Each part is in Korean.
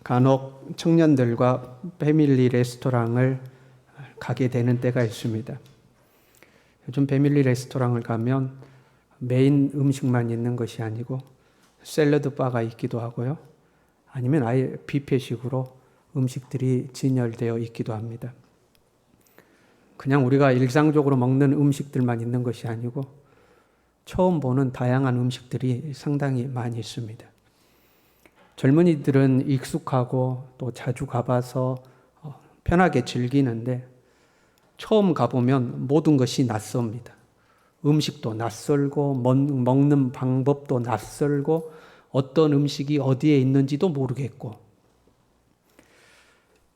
간혹 청년들과 패밀리 레스토랑을 가게 되는 때가 있습니다. 요즘 패밀리 레스토랑을 가면 메인 음식만 있는 것이 아니고 샐러드 바가 있기도 하고요. 아니면 아예 뷔페식으로 음식들이 진열되어 있기도 합니다. 그냥 우리가 일상적으로 먹는 음식들만 있는 것이 아니고 처음 보는 다양한 음식들이 상당히 많이 있습니다. 젊은이들은 익숙하고 또 자주 가봐서 편하게 즐기는데 처음 가보면 모든 것이 낯섭니다. 음식도 낯설고 먹는 방법도 낯설고 어떤 음식이 어디에 있는지도 모르겠고,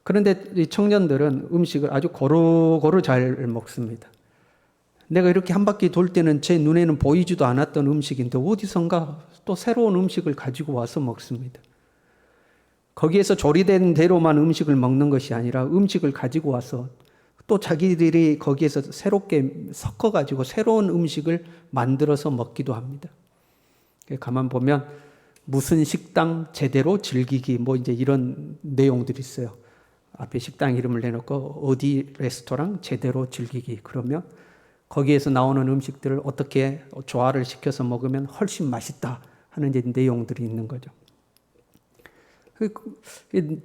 그런데 이 청년들은 음식을 아주 고루고루 잘 먹습니다. 내가 이렇게 한 바퀴 돌 때는 제 눈에는 보이지도 않았던 음식인데 어디선가 또 새로운 음식을 가지고 와서 먹습니다. 거기에서 조리된 대로만 음식을 먹는 것이 아니라 음식을 가지고 와서 또 자기들이 거기에서 새롭게 섞어가지고 새로운 음식을 만들어서 먹기도 합니다. 가만 보면 무슨 식당 제대로 즐기기 이제 이런 내용들이 있어요. 앞에 식당 이름을 내놓고 어디 레스토랑 제대로 즐기기, 그러면 거기에서 나오는 음식들을 어떻게 조화를 시켜서 먹으면 훨씬 맛있다 하는 이제 내용들이 있는 거죠.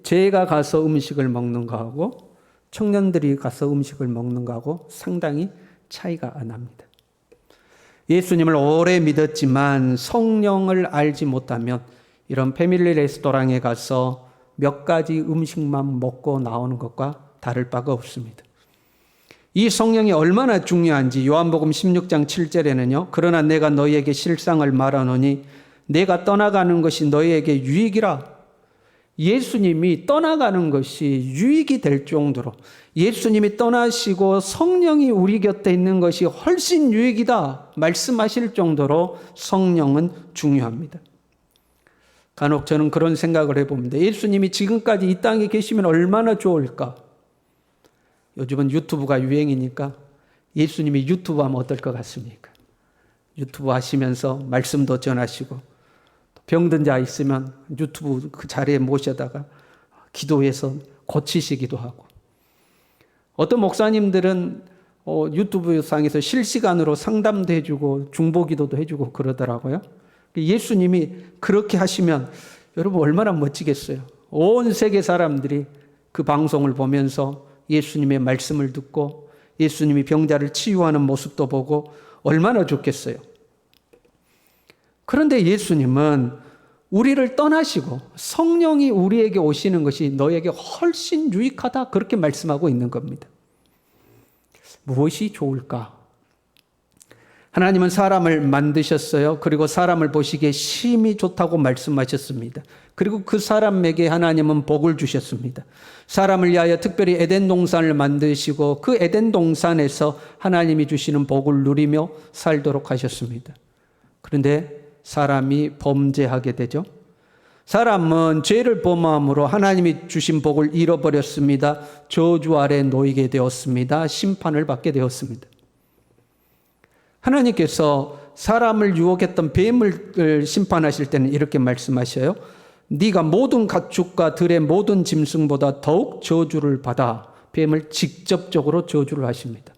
제가 가서 음식을 먹는 거하고 청년들이 가서 음식을 먹는 거하고 상당히 차이가 납니다. 예수님을 오래 믿었지만 성령을 알지 못하면 이런 패밀리 레스토랑에 가서 몇 가지 음식만 먹고 나오는 것과 다를 바가 없습니다. 이 성령이 얼마나 중요한지 요한복음 16장 7절에는요. 그러나 내가 너희에게 실상을 말하노니 내가 떠나가는 것이 너희에게 유익이라. 예수님이 떠나가는 것이 유익이 될 정도로, 예수님이 떠나시고 성령이 우리 곁에 있는 것이 훨씬 유익이다 말씀하실 정도로 성령은 중요합니다. 간혹 저는 그런 생각을 해봅니다. 예수님이 지금까지 이 땅에 계시면 얼마나 좋을까. 요즘은 유튜브가 유행이니까 예수님이 유튜브 하면 어떨 것 같습니까? 유튜브 하시면서 말씀도 전하시고 병든 자 있으면 유튜브 그 자리에 모셔다가 기도해서 고치시기도 하고, 어떤 목사님들은 유튜브 상에서 실시간으로 상담도 해주고 중보기도도 해주고 그러더라고요. 예수님이 그렇게 하시면 여러분 얼마나 멋지겠어요. 온 세계 사람들이 그 방송을 보면서 예수님의 말씀을 듣고 예수님이 병자를 치유하는 모습도 보고 얼마나 좋겠어요. 그런데 예수님은 우리를 떠나시고 성령이 우리에게 오시는 것이 너에게 훨씬 유익하다 그렇게 말씀하고 있는 겁니다. 무엇이 좋을까? 하나님은 사람을 만드셨어요. 그리고 사람을 보시기에 심히 좋다고 말씀하셨습니다. 그리고 그 사람에게 하나님은 복을 주셨습니다. 사람을 위하여 특별히 에덴 동산을 만드시고 그 에덴 동산에서 하나님이 주시는 복을 누리며 살도록 하셨습니다. 그런데 사람이 범죄하게 되죠. 사람은 죄를 범함으로 하나님이 주신 복을 잃어버렸습니다. 저주 아래 놓이게 되었습니다. 심판을 받게 되었습니다. 하나님께서 사람을 유혹했던 뱀을 심판하실 때는 이렇게 말씀하셔요. 네가 모든 가축과 들의 모든 짐승보다 더욱 저주를 받아. 뱀을 직접적으로 저주를 하십니다.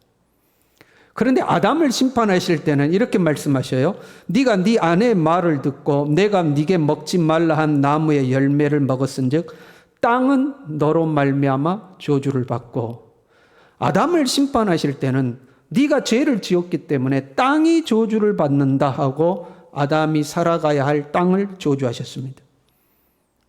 그런데 아담을 심판하실 때는 이렇게 말씀하셔요. 네가 네 아내의 말을 듣고 내가 네게 먹지 말라 한 나무의 열매를 먹었은즉 땅은 너로 말미암아 저주를 받고, 아담을 심판하실 때는 네가 죄를 지었기 때문에 땅이 저주를 받는다 하고 아담이 살아가야 할 땅을 저주하셨습니다.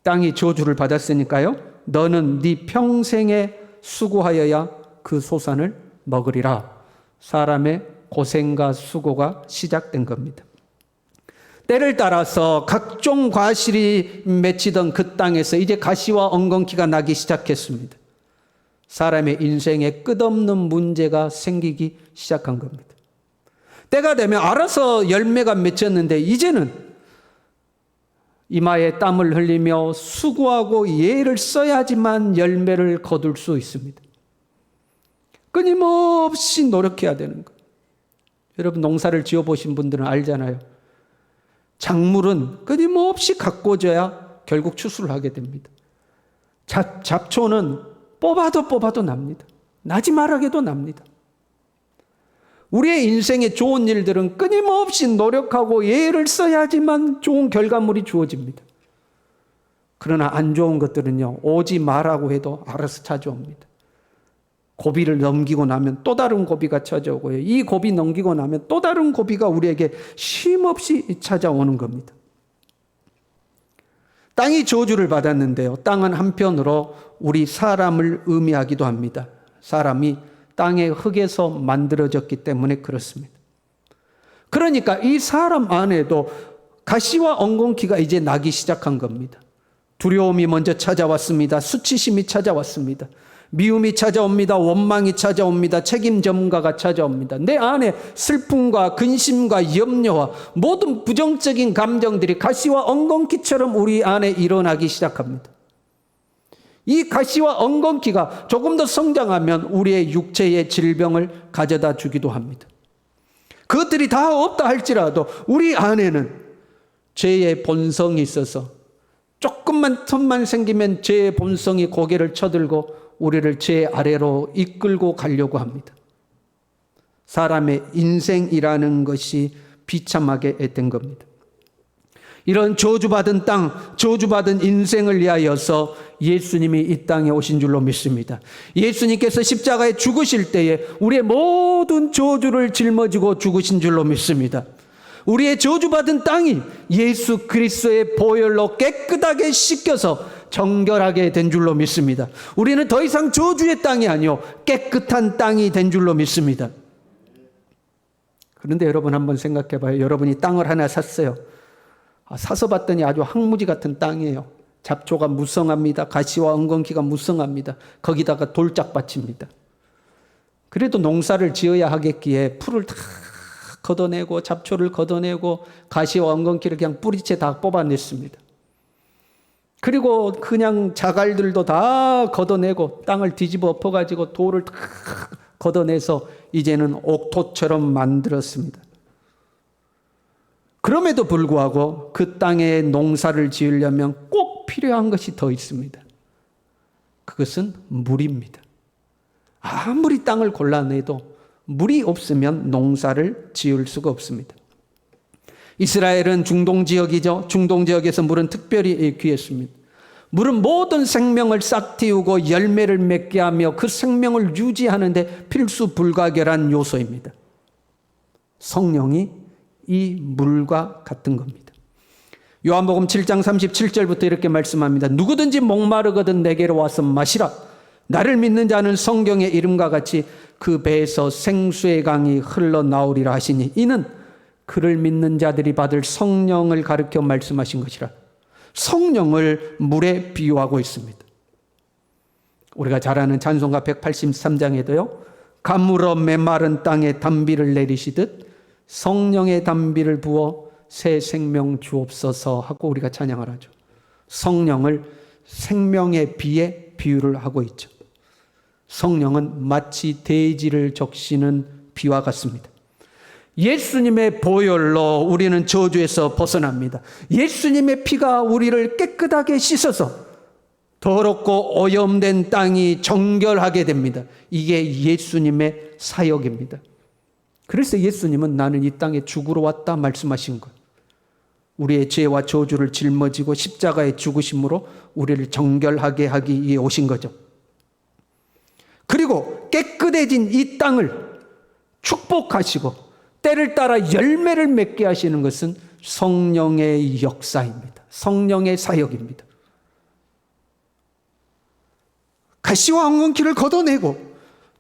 땅이 저주를 받았으니까요. 너는 네 평생에 수고하여야 그 소산을 먹으리라. 사람의 고생과 수고가 시작된 겁니다. 때를 따라서 각종 과실이 맺히던 그 땅에서 이제 가시와 엉겅퀴가 나기 시작했습니다. 사람의 인생에 끝없는 문제가 생기기 시작한 겁니다. 때가 되면 알아서 열매가 맺혔는데 이제는 이마에 땀을 흘리며 수고하고 예를 써야지만 열매를 거둘 수 있습니다. 끊임없이 노력해야 되는 거예요. 여러분 농사를 지어보신 분들은 알잖아요. 작물은 끊임없이 가꿔줘야 결국 추수를 하게 됩니다. 잡초는 뽑아도 납니다. 나지 말아게도 납니다. 우리의 인생의 좋은 일들은 끊임없이 노력하고 애를 써야지만 좋은 결과물이 주어집니다. 그러나 안 좋은 것들은요, 오지 말라고 해도 알아서 찾아옵니다. 고비를 넘기고 나면 또 다른 고비가 찾아오고요. 이 고비 넘기고 나면 또 다른 고비가 우리에게 쉼없이 찾아오는 겁니다. 땅이 저주를 받았는데요. 땅은 한편으로 우리 사람을 의미하기도 합니다. 사람이 땅의 흙에서 만들어졌기 때문에 그렇습니다. 그러니까 이 사람 안에도 가시와 엉겅퀴가 이제 나기 시작한 겁니다. 두려움이 먼저 찾아왔습니다. 수치심이 찾아왔습니다. 미움이 찾아옵니다. 원망이 찾아옵니다. 책임 전가가 찾아옵니다. 내 안에 슬픔과 근심과 염려와 모든 부정적인 감정들이 가시와 엉겅퀴처럼 우리 안에 일어나기 시작합니다. 이 가시와 엉겅퀴가 조금 더 성장하면 우리의 육체의 질병을 가져다 주기도 합니다. 그것들이 다 없다 할지라도 우리 안에는 죄의 본성이 있어서 조금만 틈만 생기면 죄의 본성이 고개를 쳐들고 우리를 죄 아래로 이끌고 가려고 합니다. 사람의 인생이라는 것이 비참하게 된 겁니다. 이런 저주받은 땅, 저주받은 인생을 위하여서 예수님이 이 땅에 오신 줄로 믿습니다. 예수님께서 십자가에 죽으실 때에 우리의 모든 저주를 짊어지고 죽으신 줄로 믿습니다. 우리의 저주받은 땅이 예수 그리스도의 보혈로 깨끗하게 씻겨서 정결하게 된 줄로 믿습니다. 우리는 더 이상 저주의 땅이 아니요 깨끗한 땅이 된 줄로 믿습니다. 그런데 여러분 한번 생각해 봐요. 여러분이 땅을 하나 샀어요. 사서 봤더니 아주 황무지 같은 땅이에요. 잡초가 무성합니다. 가시와 엉겅퀴가 무성합니다. 거기다가 돌짝밭입니다. 그래도 농사를 지어야 하겠기에 풀을 다 걷어내고 잡초를 걷어내고 가시와 엉겅퀴를 그냥 뿌리채 다 뽑아냈습니다. 그리고 그냥 자갈들도 다 걷어내고 땅을 뒤집어 엎어가지고 돌을 다 걷어내서 이제는 옥토처럼 만들었습니다. 그럼에도 불구하고 그 땅에 농사를 지으려면 꼭 필요한 것이 더 있습니다. 그것은 물입니다. 아무리 땅을 골라내도 물이 없으면 농사를 지을 수가 없습니다. 이스라엘은 중동 지역이죠. 중동 지역에서 물은 특별히 귀했습니다. 물은 모든 생명을 싹틔우고 열매를 맺게 하며 그 생명을 유지하는 데 필수 불가결한 요소입니다. 성령이 이 물과 같은 겁니다. 요한복음 7장 37절부터 이렇게 말씀합니다. 누구든지 목마르거든 내게로 와서 마시라. 나를 믿는 자는 성경의 이름과 같이 그 배에서 생수의 강이 흘러나오리라 하시니 이는 그를 믿는 자들이 받을 성령을 가르쳐 말씀하신 것이라. 성령을 물에 비유하고 있습니다. 우리가 잘 아는 찬송가 183장에도요. 가물어 메마른 땅에 단비를 내리시듯 성령의 단비를 부어 새 생명 주옵소서 하고 우리가 찬양을 하죠. 성령을 생명의 비에 비유를 하고 있죠. 성령은 마치 대지를 적시는 비와 같습니다. 예수님의 보혈로 우리는 저주에서 벗어납니다. 예수님의 피가 우리를 깨끗하게 씻어서 더럽고 오염된 땅이 정결하게 됩니다. 이게 예수님의 사역입니다. 그래서 예수님은 나는 이 땅에 죽으러 왔다 말씀하신 것. 우리의 죄와 저주를 짊어지고 십자가의 죽으심으로 우리를 정결하게 하기 위해 오신 거죠. 그리고 깨끗해진 이 땅을 축복하시고 때를 따라 열매를 맺게 하시는 것은 성령의 역사입니다. 성령의 사역입니다. 가시와 엉겅퀴를 걷어내고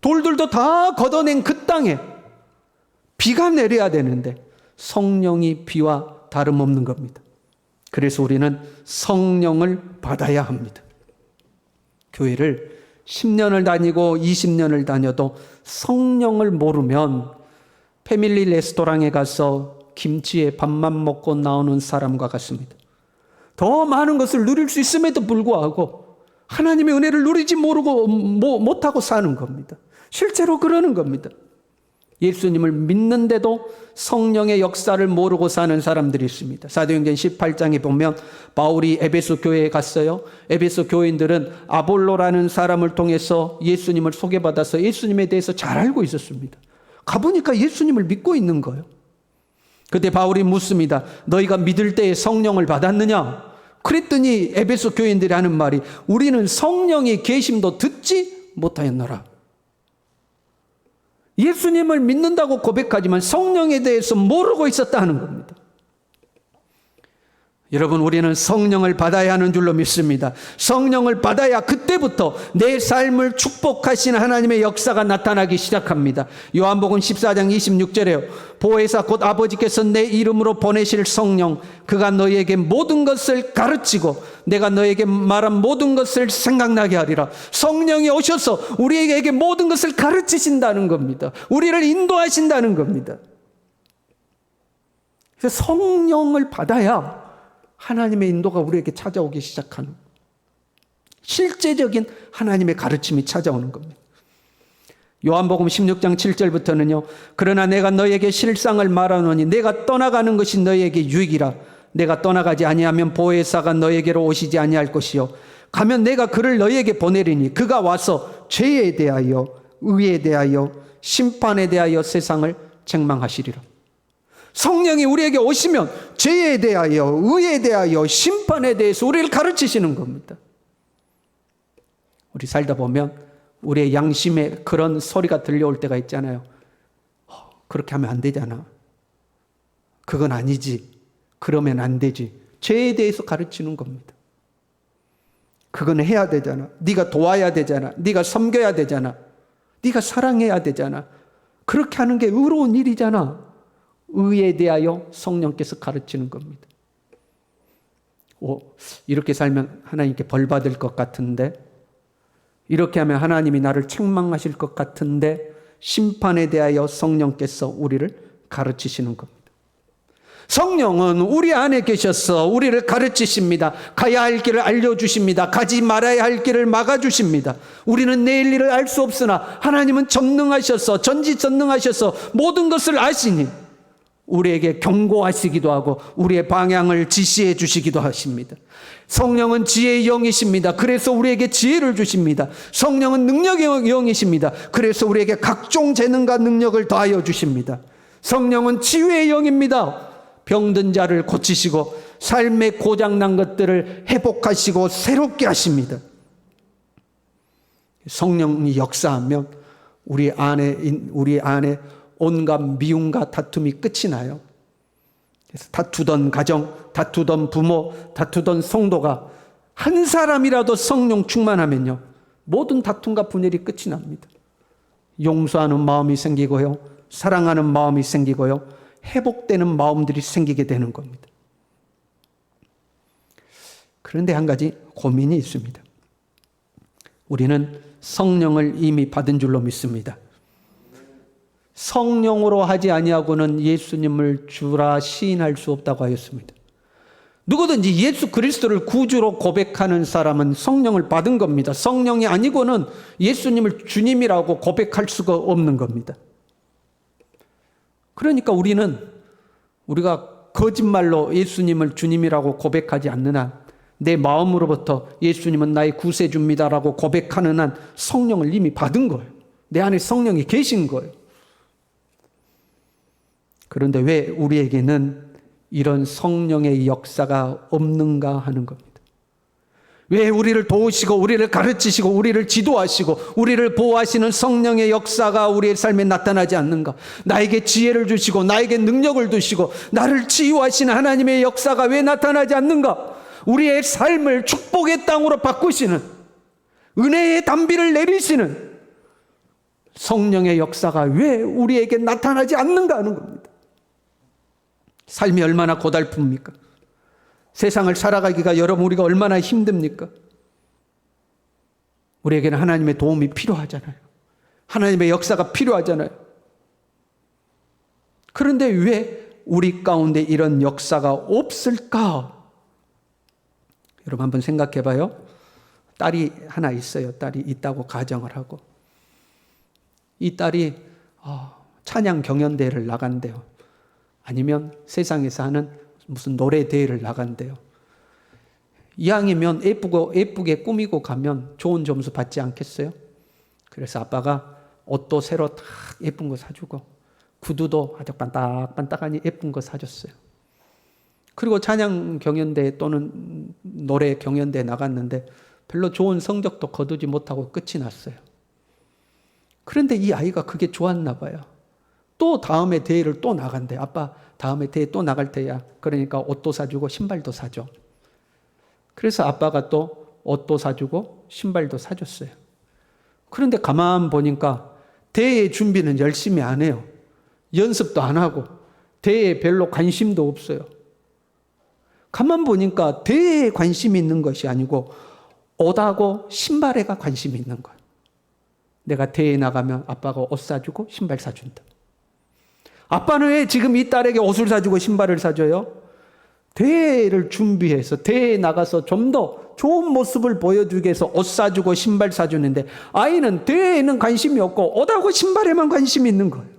돌들도 다 걷어낸 그 땅에 비가 내려야 되는데 성령이 비와 다름없는 겁니다. 그래서 우리는 성령을 받아야 합니다. 교회를 10년을 다니고 20년을 다녀도 성령을 모르면 패밀리 레스토랑에 가서 김치에 밥만 먹고 나오는 사람과 같습니다. 더 많은 것을 누릴 수 있음에도 불구하고 하나님의 은혜를 누리지 모르고 못하고 사는 겁니다. 실제로 그러는 겁니다. 예수님을 믿는데도 성령의 역사를 모르고 사는 사람들이 있습니다. 사도행전 18장에 보면 바울이 에베소 교회에 갔어요. 에베소 교인들은 아볼로라는 사람을 통해서 예수님을 소개받아서 예수님에 대해서 잘 알고 있었습니다. 가보니까 예수님을 믿고 있는 거예요. 그때 바울이 묻습니다. 너희가 믿을 때에 성령을 받았느냐? 그랬더니 에베소 교인들이 하는 말이 우리는 성령의 계심도 듣지 못하였노라. 예수님을 믿는다고 고백하지만 성령에 대해서 모르고 있었다는 겁니다. 여러분, 우리는 성령을 받아야 하는 줄로 믿습니다. 성령을 받아야 그때부터 내 삶을 축복하시는 하나님의 역사가 나타나기 시작합니다. 요한복음 14장 26절에요. 보혜사 곧 아버지께서 내 이름으로 보내실 성령, 그가 너희에게 모든 것을 가르치고 내가 너희에게 말한 모든 것을 생각나게 하리라. 성령이 오셔서 우리에게 모든 것을 가르치신다는 겁니다. 우리를 인도하신다는 겁니다. 그래서 성령을 받아야 하나님의 인도가 우리에게 찾아오기 시작하는, 실제적인 하나님의 가르침이 찾아오는 겁니다. 요한복음 16장 7절부터는요. 그러나 내가 너에게 실상을 말하노니 내가 떠나가는 것이 너에게 유익이라. 내가 떠나가지 아니하면 보혜사가 너에게로 오시지 아니할 것이요 가면 내가 그를 너에게 보내리니 그가 와서 죄에 대하여 의에 대하여 심판에 대하여 세상을 책망하시리라. 성령이 우리에게 오시면 죄에 대하여 의에 대하여 심판에 대해서 우리를 가르치시는 겁니다. 우리 살다 보면 우리의 양심에 그런 소리가 들려올 때가 있잖아요. 그렇게 하면 안 되잖아. 그건 아니지. 그러면 안 되지. 죄에 대해서 가르치는 겁니다. 그건 해야 되잖아. 네가 도와야 되잖아. 네가 섬겨야 되잖아. 네가 사랑해야 되잖아. 그렇게 하는 게 의로운 일이잖아. 의에 대하여 성령께서 가르치는 겁니다. 이렇게 살면 하나님께 벌 받을 것 같은데, 이렇게 하면 하나님이 나를 책망하실 것 같은데, 심판에 대하여 성령께서 우리를 가르치시는 겁니다. 성령은 우리 안에 계셔서 우리를 가르치십니다. 가야 할 길을 알려주십니다. 가지 말아야 할 길을 막아주십니다. 우리는 내일 일을 알 수 없으나 하나님은 전능하셔서, 전지전능하셔서 모든 것을 아시니 우리에게 경고하시기도 하고 우리의 방향을 지시해 주시기도 하십니다. 성령은 지혜의 영이십니다. 그래서 우리에게 지혜를 주십니다. 성령은 능력의 영이십니다. 그래서 우리에게 각종 재능과 능력을 더하여 주십니다. 성령은 치유의 영입니다. 병든 자를 고치시고 삶의 고장난 것들을 회복하시고 새롭게 하십니다. 성령이 역사하면 우리 안에 온갖 미움과 다툼이 끝이 나요. 그래서 다투던 가정, 다투던 부모, 다투던 성도가 한 사람이라도 성령 충만하면요, 모든 다툼과 분열이 끝이 납니다. 용서하는 마음이 생기고요, 사랑하는 마음이 생기고요, 회복되는 마음들이 생기게 되는 겁니다. 그런데 한 가지 고민이 있습니다. 우리는 성령을 이미 받은 줄로 믿습니다. 성령으로 하지 아니하고는 예수님을 주라 시인할 수 없다고 하였습니다. 누구든지 예수 그리스도를 구주로 고백하는 사람은 성령을 받은 겁니다. 성령이 아니고는 예수님을 주님이라고 고백할 수가 없는 겁니다. 그러니까 우리가 거짓말로 예수님을 주님이라고 고백하지 않는 한, 내 마음으로부터 예수님은 나의 구세주입니다라고 고백하는 한 성령을 이미 받은 거예요. 내 안에 성령이 계신 거예요. 그런데 왜 우리에게는 이런 성령의 역사가 없는가 하는 겁니다. 왜 우리를 도우시고 우리를 가르치시고 우리를 지도하시고 우리를 보호하시는 성령의 역사가 우리의 삶에 나타나지 않는가? 나에게 지혜를 주시고 나에게 능력을 주시고 나를 치유하시는 하나님의 역사가 왜 나타나지 않는가? 우리의 삶을 축복의 땅으로 바꾸시는, 은혜의 단비를 내리시는 성령의 역사가 왜 우리에게 나타나지 않는가 하는 겁니다. 삶이 얼마나 고달픕니까? 세상을 살아가기가 여러분 우리가 얼마나 힘듭니까? 우리에게는 하나님의 도움이 필요하잖아요. 하나님의 역사가 필요하잖아요. 그런데 왜 우리 가운데 이런 역사가 없을까? 여러분 한번 생각해 봐요. 딸이 하나 있어요. 딸이 있다고 가정을 하고, 이 딸이 찬양 경연대회를 나간대요. 아니면 세상에서 하는 무슨 노래 대회를 나간대요. 이왕이면 예쁘게 꾸미고 가면 좋은 점수 받지 않겠어요? 그래서 아빠가 옷도 새로 다 예쁜 거 사주고 구두도 아주 반딱반딱하니 예쁜 거 사줬어요. 그리고 찬양 경연대 또는 노래 경연대에 나갔는데 별로 좋은 성적도 거두지 못하고 끝이 났어요. 그런데 이 아이가 그게 좋았나 봐요. 또 다음에 대회를 또 나간대. 아빠 다음에 대회 또 나갈 테야. 그러니까 옷도 사주고 신발도 사줘. 그래서 아빠가 또 옷도 사주고 신발도 사줬어요. 그런데 가만 보니까 대회 준비는 열심히 안 해요. 연습도 안 하고 대회에 별로 관심도 없어요. 가만 보니까 대회에 관심이 있는 것이 아니고 옷하고 신발에가 관심이 있는 거예요. 내가 대회에 나가면 아빠가 옷 사주고 신발 사준다. 아빠는 왜 지금 이 딸에게 옷을 사주고 신발을 사줘요? 대회를 준비해서 대회에 나가서 좀 더 좋은 모습을 보여주기 위해서 옷 사주고 신발 사주는데 아이는 대회에는 관심이 없고 옷하고 신발에만 관심이 있는 거예요.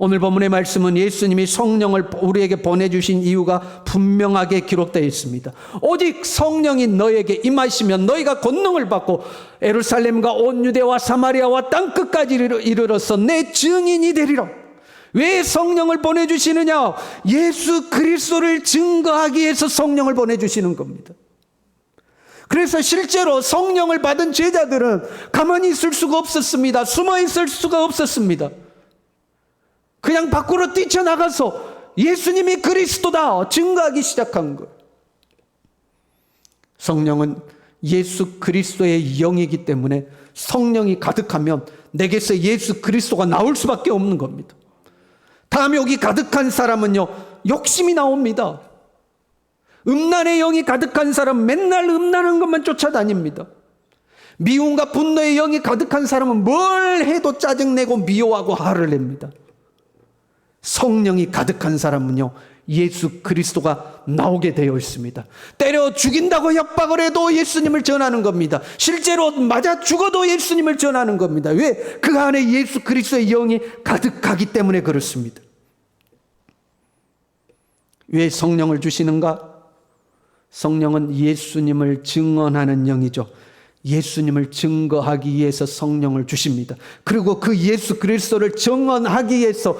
오늘 본문의 말씀은 예수님이 성령을 우리에게 보내주신 이유가 분명하게 기록되어 있습니다. 오직 성령이 너에게 임하시면 너희가 권능을 받고 예루살렘과 온 유대와 사마리아와 땅끝까지 이르러서 내 증인이 되리라. 왜 성령을 보내주시느냐? 예수 그리스도를 증거하기 위해서 성령을 보내주시는 겁니다. 그래서 실제로 성령을 받은 제자들은 가만히 있을 수가 없었습니다. 숨어 있을 수가 없었습니다. 그냥 밖으로 뛰쳐나가서 예수님이 그리스도다 증거하기 시작한 거예요. 성령은 예수 그리스도의 영이기 때문에 성령이 가득하면 내게서 예수 그리스도가 나올 수밖에 없는 겁니다. 탐욕이 가득한 사람은요, 욕심이 나옵니다. 음란의 영이 가득한 사람은 맨날 음란한 것만 쫓아다닙니다. 미움과 분노의 영이 가득한 사람은 뭘 해도 짜증내고 미워하고 화를 냅니다. 성령이 가득한 사람은요, 예수 그리스도가 나오게 되어 있습니다. 때려 죽인다고 협박을 해도 예수님을 전하는 겁니다. 실제로 맞아 죽어도 예수님을 전하는 겁니다. 왜? 그 안에 예수 그리스도의 영이 가득하기 때문에 그렇습니다. 왜 성령을 주시는가? 성령은 예수님을 증언하는 영이죠. 예수님을 증거하기 위해서 성령을 주십니다. 그리고 그 예수 그리스도를 증언하기 위해서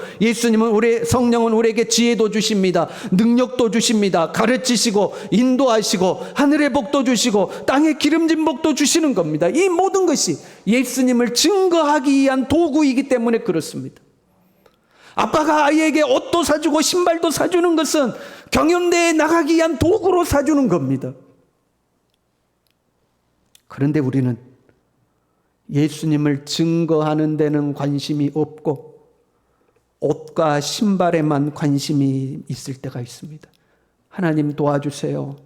성령은 우리에게 지혜도 주십니다. 능력도 주십니다. 가르치시고 인도하시고 하늘의 복도 주시고 땅의 기름진 복도 주시는 겁니다. 이 모든 것이 예수님을 증거하기 위한 도구이기 때문에 그렇습니다. 아빠가 아이에게 옷도 사주고 신발도 사주는 것은 경연대회에 나가기 위한 도구로 사주는 겁니다. 그런데 우리는 예수님을 증거하는 데는 관심이 없고 옷과 신발에만 관심이 있을 때가 있습니다. 하나님 도와주세요.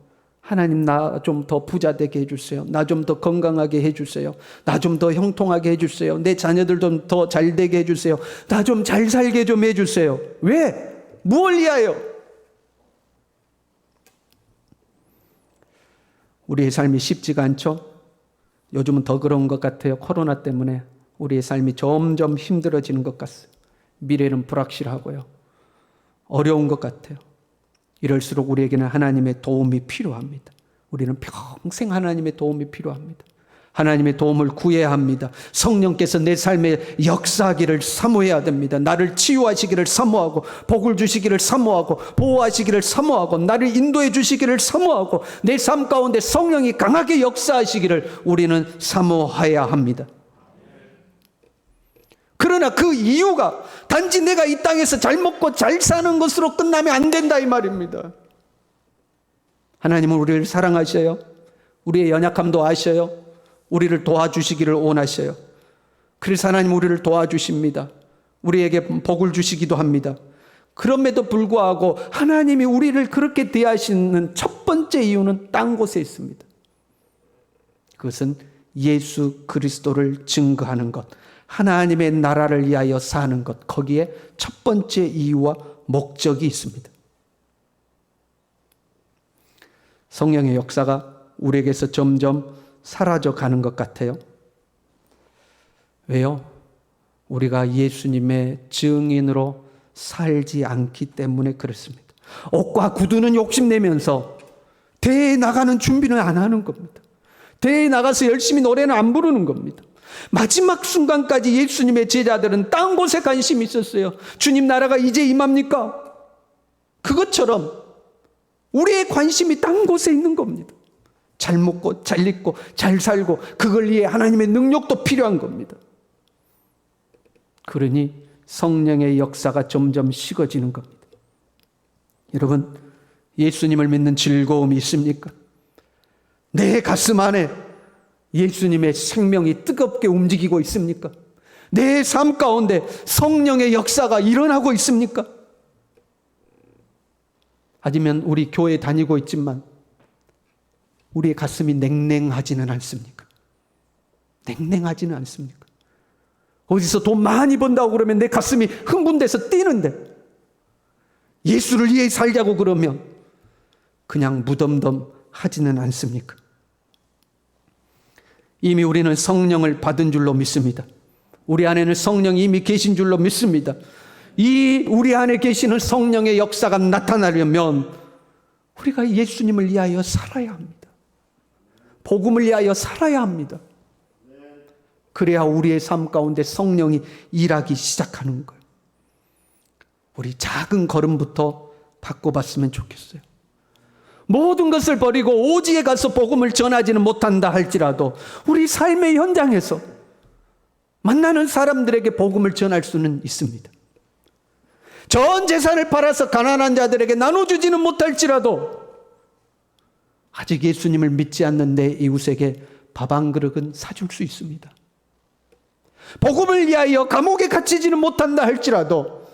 하나님 나 좀 더 부자 되게 해주세요. 나 좀 더 건강하게 해주세요. 나 좀 더 형통하게 해주세요. 내 자녀들 좀 더 잘 되게 해주세요. 나 좀 잘 살게 좀 해주세요. 왜? 무엇을 위하여? 우리의 삶이 쉽지가 않죠? 요즘은 더 그런 것 같아요. 코로나 때문에 우리의 삶이 점점 힘들어지는 것 같습니다. 미래는 불확실하고요. 어려운 것 같아요. 이럴수록 우리에게는 하나님의 도움이 필요합니다. 우리는 평생 하나님의 도움이 필요합니다. 하나님의 도움을 구해야 합니다. 성령께서 내 삶에 역사하기를 사모해야 됩니다. 나를 치유하시기를 사모하고 복을 주시기를 사모하고 보호하시기를 사모하고 나를 인도해 주시기를 사모하고 내 삶 가운데 성령이 강하게 역사하시기를 우리는 사모해야 합니다. 그러나 그 이유가 단지 내가 이 땅에서 잘 먹고 잘 사는 것으로 끝나면 안 된다 이 말입니다. 하나님은 우리를 사랑하셔요. 우리의 연약함도 아셔요. 우리를 도와주시기를 원하셔요. 그래서 하나님 우리를 도와주십니다. 우리에게 복을 주시기도 합니다. 그럼에도 불구하고 하나님이 우리를 그렇게 대하시는 첫 번째 이유는 딴 곳에 있습니다. 그것은 예수 그리스도를 증거하는 것, 하나님의 나라를 위하여 사는 것, 거기에 첫 번째 이유와 목적이 있습니다. 성령의 역사가 우리에게서 점점 사라져 가는 것 같아요. 왜요? 우리가 예수님의 증인으로 살지 않기 때문에 그렇습니다. 옷과 구두는 욕심내면서 대회에 나가는 준비는 안 하는 겁니다. 대회에 나가서 열심히 노래는 안 부르는 겁니다. 마지막 순간까지 예수님의 제자들은 딴 곳에 관심이 있었어요. 주님 나라가 이제 임합니까? 그것처럼 우리의 관심이 딴 곳에 있는 겁니다. 잘 먹고 잘 입고 잘 살고 그걸 위해 하나님의 능력도 필요한 겁니다. 그러니 성령의 역사가 점점 식어지는 겁니다. 여러분, 예수님을 믿는 즐거움이 있습니까? 내 가슴 안에 예수님의 생명이 뜨겁게 움직이고 있습니까? 내 삶 가운데 성령의 역사가 일어나고 있습니까? 아니면 우리 교회 다니고 있지만 우리의 가슴이 냉랭하지는 않습니까? 냉랭하지는 않습니까? 어디서 돈 많이 번다고 그러면 내 가슴이 흥분돼서 뛰는데 예수를 위해 살자고 그러면 그냥 무덤덤하지는 않습니까? 이미 우리는 성령을 받은 줄로 믿습니다. 우리 안에는 성령이 이미 계신 줄로 믿습니다. 이 우리 안에 계시는 성령의 역사가 나타나려면 우리가 예수님을 위하여 살아야 합니다. 복음을 위하여 살아야 합니다. 그래야 우리의 삶 가운데 성령이 일하기 시작하는 거예요. 우리 작은 걸음부터 바꿔봤으면 좋겠어요. 모든 것을 버리고 오지에 가서 복음을 전하지는 못한다 할지라도 우리 삶의 현장에서 만나는 사람들에게 복음을 전할 수는 있습니다. 전 재산을 팔아서 가난한 자들에게 나눠주지는 못할지라도 아직 예수님을 믿지 않는 내 이웃에게 밥 한 그릇은 사줄 수 있습니다. 복음을 위하여 감옥에 갇히지는 못한다 할지라도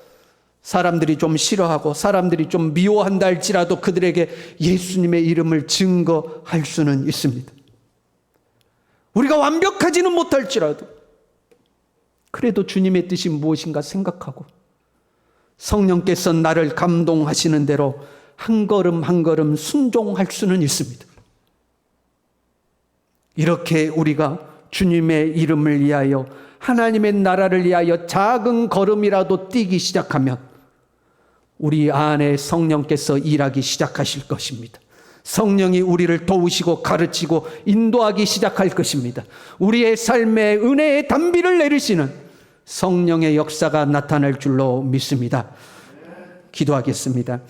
사람들이 좀 싫어하고 사람들이 좀 미워한다 할지라도 그들에게 예수님의 이름을 증거할 수는 있습니다. 우리가 완벽하지는 못할지라도 그래도 주님의 뜻이 무엇인가 생각하고 성령께서 나를 감동하시는 대로 한 걸음 한 걸음 순종할 수는 있습니다. 이렇게 우리가 주님의 이름을 위하여 하나님의 나라를 위하여 작은 걸음이라도 뛰기 시작하면 우리 안에 성령께서 일하기 시작하실 것입니다. 성령이 우리를 도우시고 가르치고 인도하기 시작할 것입니다. 우리의 삶에 은혜의 단비를 내리시는 성령의 역사가 나타날 줄로 믿습니다. 기도하겠습니다.